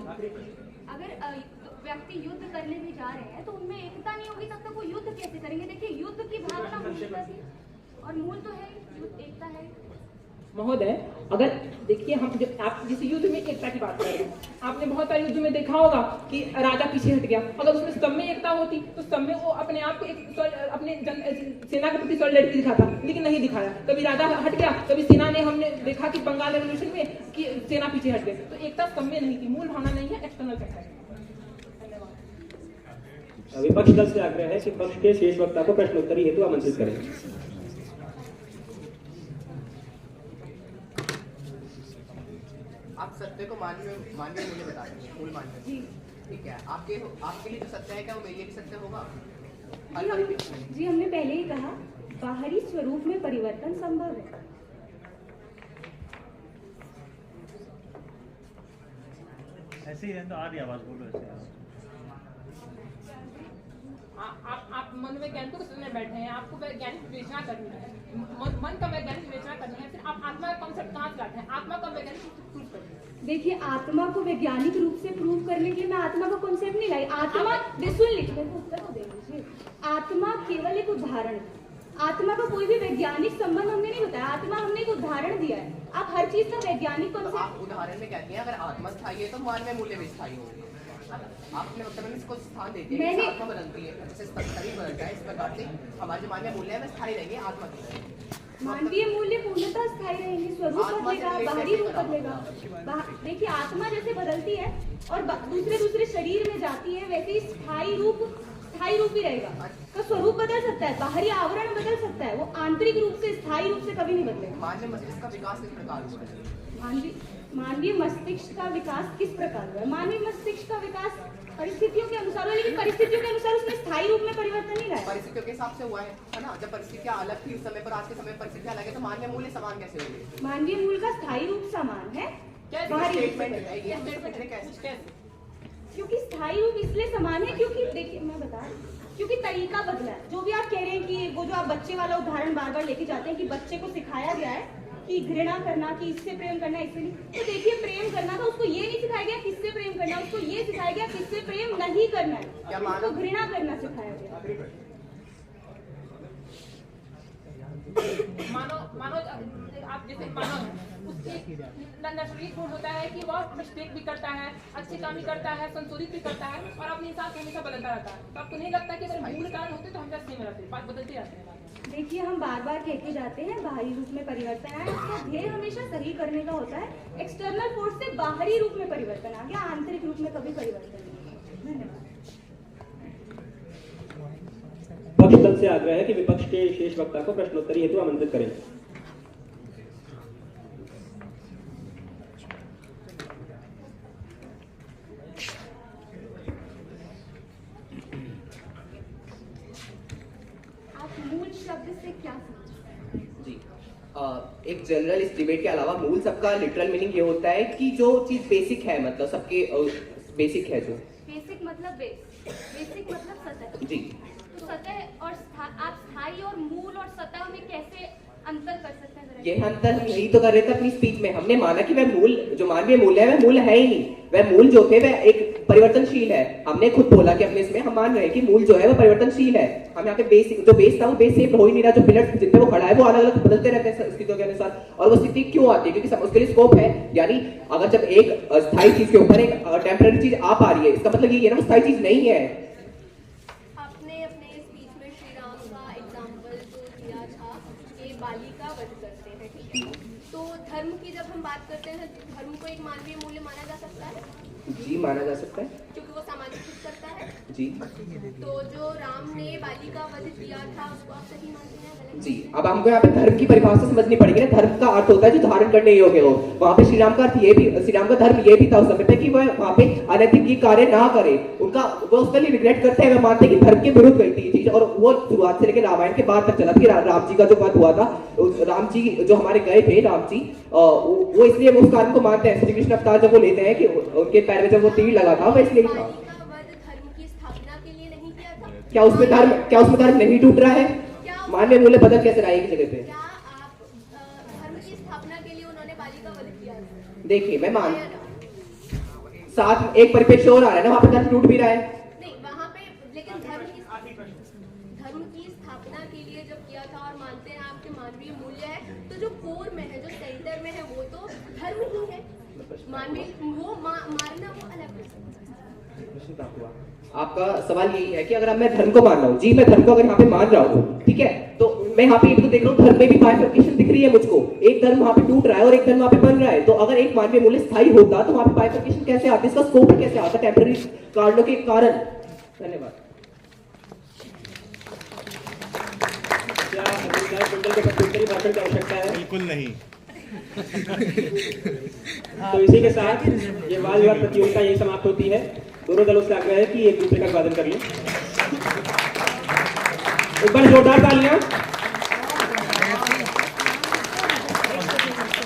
अगर व्यक्ति युद्ध करने भी जा रहे हैं तो उनमें एकता नहीं होगी तब तक वो युद्ध कैसे करेंगे? देखिए, युद्ध की भावना मूल पर थी और मूल तो है युद्ध, एकता है। महोदय, अगर देखिए हम जो आप जिस युद्ध में एकता की बात कर रहे हैं, आपने बहुत सारे युद्ध में देखा होगा कि राजा पीछे हट गया। अगर उसमें सब में एकता होती तो सब में वो अपने आप को अपने सेना के प्रति सॉलिडरिटी दिखाता, लेकिन नहीं दिखाया। कभी राजा हट गया, कभी सेना ने, हमने देखा कि बंगाल रेवोल्यूशन में कि सेना पीछे हट गई। तो एकता सब में नहीं थी, मूल भावना नहीं है, एक्सटर्नल फैक्टर है। विपक्ष दल से आग्रह है कि पक्ष के शेष वक्ता को प्रश्नोत्तरी हेतु आमंत्रित करें। आप सत्य को मानवीय मूल्य बताते हैं, मूल मानवीय। ठीक है, आपके लिए जो सत्य है क्या वो मेरे लिए भी सत्य होगा? जी, हमने पहले ही कहा बाहरी स्वरूप में परिवर्तन संभव है। ऐसे ही रहने दो, आ रही आवाज, बोलो ऐसे। आप मनोवैज्ञानिकों के सामने बैठे हैं, आपको वैज्ञानिक विवेचना करनी है, मन का वैज्ञानिक विवेचना करनी है, फिर आप आत्मा का कॉन्सेप्ट कहाँ से लाते हैं? आत्मा का वैज्ञानिक प्रूव करते हैं। देखिए, आत्मा को वैज्ञानिक रूप से प्रूव करने के लिए मैं आत्मा का कॉन्सेप्ट नहीं लाई। आत्मा सुन लीजिए, मेरे को उत्तर तो दे दीजिए। आत्मा केवल एक उदाहरण है, आत्मा का कोई भी वैज्ञानिक संबंध हमने नहीं बताया। आत्मा हमने एक उदाहरण दिया है। आप हर चीज का वैज्ञानिक तो आप कॉन्सेप्ट उदाहरण में कहती हैं अगर आत्मा स्थायी है तो मानवीय मूल्य भी स्थायी होंगे। आपने मतलब में इसको स्थान देते हैं कि आत्मा बदलती है, जैसे शरीर बदलता है, इस प्रकार से हमारे जो मानवीय मूल्य है वे स्थायी रहेंगे आत्मा की। मानवीय मूल्य पूर्णतः स्थायी रहेंगे, स्वरूप बदलेगा, बाहरी रूप बदलेगा। देखिए, आत्मा जैसे बदलती है और दूसरे शरीर में जाती है, वैसे ही स्थायी रूप ही रहेगा। तो स्वरूप बदल सकता है, बाहरी आवरण बदल सकता है, वो आंतरिक रूप से, स्थायी रूप से कभी नहीं बदलेगा। मानवीय मस्तिष्क का विकास किस प्रकार हुआ है? मानवीय मस्तिष्क का विकास किस प्रकार हुआ है? मानवीय मस्तिष्क का विकास परिस्थितियों के अनुसार हुआ, लेकिन परिस्थितियों के अनुसार उसमें स्थायी रूप में परिवर्तन नहीं रहा है। परिस्थितियों के हिसाब से हुआ है ना? जब परिस्थितियां अलग थी उस समय पर, आज के समय परिस्थितियां अलग है, तो मानवीय मूल्य समान कैसे होंगे? मानवीय मूल का स्थायी रूप समान है, बाहरी रूप से बदला। ये स्टेटमेंट है कैसे? क्योंकि स्थायी रूप इसलिए समान है क्योंकि देखिए, मैं बता रही हूँ, क्योंकि तरीका बदला है। जो भी आप कह रहे हैं कि वो जो आप बच्चे वाला उदाहरण बार बार लेके जाते हैं कि बच्चे को सिखाया गया है कि घृणा करना, कि इससे प्रेम करना, इससे नहीं। तो देखिए, प्रेम करना था, उसको ये नहीं सिखाया गया किससे प्रेम करना, उसको ये सिखाया गया किससे प्रेम नहीं करना है, उसको घृणा करना सिखाया गया। मानो आप जैसे मानव है, उसके नैचुरल गुण होता है कि वह मिस्टेक भी करता है, अच्छे काम भी करता है, संशोधित भी करता है और अपने हिसाब से हमेशा बदलता रहता है। तो आपको नहीं लगता कि अगर मूल कारण होते तो हम जैसे सेम रहते, बात बदलते रहते हैं? देखिए, हम बार बार कहते जाते हैं बाहरी रूप में परिवर्तन आया, उसका ध्येय हमेशा सही करने का होता है। एक्सटर्नल फोर्स से बाहरी रूप में परिवर्तन आ गया, आंतरिक रूप में कभी परिवर्तन नहीं। धन्यवाद। पक्ष दल से आग्रह है कि विपक्ष के शेष वक्ता को प्रश्नोत्तरी हेतु आमंत्रित करें। आप मूल शब्द से क्या समझते हैं? जी, एक जनरल इस डिबेट के अलावा मूल सबका लिटरल मीनिंग ये होता है कि जो चीज बेसिक है, मतलब सबके बेसिक है। जो बेसिक मतलब बेसिक मतलब सतह। जी, तो सतह और आप स्थायी और मूल और सतह में कैसे अंतर कर सकते हैं? ये अंतर हम यही तो कर रहे थे अपनी स्पीच में। हमने माना कि वह मूल, जो मानवीय मूल्य है वह मूल है ही नहीं, वह मूल जो थे वह एक परिवर्तनशील है। हमने खुद बोला कि अपने इसमें हम मान रहे हैं कि मूल जो है वह परिवर्तनशील है। हम यहाँ पे बेसिक जो बेस था वो बेस सेम हो ही नहीं रहा, जो पिलर्स जिन पे वो खड़ा है वो अलग अलग बदलते रहते हैं स्थितियों के अनुसार। और वो स्थिति क्यों आती है? क्योंकि उसके लिए स्कोप है। यानी अगर जब एक स्थायी चीज के ऊपर एक टेम्पररी चीज आ पा रही है, इसका मतलब ये है ना स्थायी चीज नहीं है। आपने अपने स्पीच में श्री राम का एग्जाम्पल जो दिया था कि बाली का वध करते हैं, ठीक है? तो धर्म की जब हम बात करते हैं, धर्म को एक मानवीय मूल्य माना जा सकता है? जी माना जा सकता है। क्योंकि वो सामाजिक हित करता है। जी। तो जो राम ने बाली का वध किया था उसको आप सही मानते हैं गलत? जी, अब हमको यहाँ पे धर्म की परिभाषा समझनी पड़ेगी ना। धर्म का अर्थ होता है जो धारण करने योग्य हो। वहाँ पे श्री राम का अर्थ ये भी, श्री राम का धर्म ये भी था उस समय पे कि वह वहाँ पे अनैतिक की कार्य ना करे। उनका वो उसके लिए रिग्रेट करते हैं, वे मानते हैं कि धर्म के विरुद्ध गई थी ये चीज, और वो शुरुआत से लेकर रामायण के बाद तक चला था कि राम जी का जो वध हुआ था, राम जी जो हमारे गए थे राम जी, वो इसलिए वो उस कारण को मानते हैं। श्री कृष्ण अवतार जब वो लेते हैं कि उनके पैर में जब वो तीर लगा था वो इसलिए था। बाली का वध धर्म की स्थापना के लिए नहीं किया था? क्या उसमें धर्म नहीं टूट रहा है? मानवीय मूल्य बदल कैसे रहा है एक जगह पे? क्या आप धर्म की स्थापना के लिए उन्होंने बाली का वध किया था? देखिए मैं मान साथ में एक परिप्रेक्ष्य और आ रहा है ना, वहाँ पे धर्म टूट भी रहा है। नहीं, वहाँ पे लेकिन धर्म की स्थापना के लिए जब किया था और मानते हैं आपके मानवीय मूल्य है, तो जो कोर में है, जो सेंटर में है, वो तो धर्म ही है। मानवीय वो मारना वो अलग है। आपका सवाल यही है कि अगर मैं धर्म को मान रहा हूँ, जी मैं धर्म को अगर यहाँ पे मान रहा हूँ, ठीक है, तो मैं यहाँ पे एक तो देख रहा हूँ धर्म में भी बाइफर्केशन दिख रही है मुझको। एक धर्म वहाँ पे टूट रहा है और एक धर्म वहाँ पे बन रहा है। तो अगर एक मानवीय मूल्य स्थायी होता तो वहाँ पे बाइफर्केशन कैसे आता, इसका स्कोप कैसे आता, टेम्पररी कारणों के कारण। धन्यवाद। क्या अभिप्राय मंडल के प्रत्युत्तरी भाषण की आवश्यकता है? बिल्कुल नहीं। तो इसी के साथ ये वाद विवाद प्रतियोगिता यही समाप्त होती है। दोनों दलों से आग्रह है कि एक दूसरे का अभिवादन कर लें। एक बार जोरदार तालियां।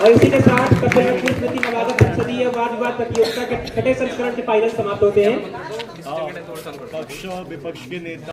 और इसी के साथ कर्तव्य स्मृति नवागत संसदीय वाद विवाद प्रतियोगिता के छठे संस्करण के फाइनल समाप्त होते हैं। पक्ष और विपक्ष के नेता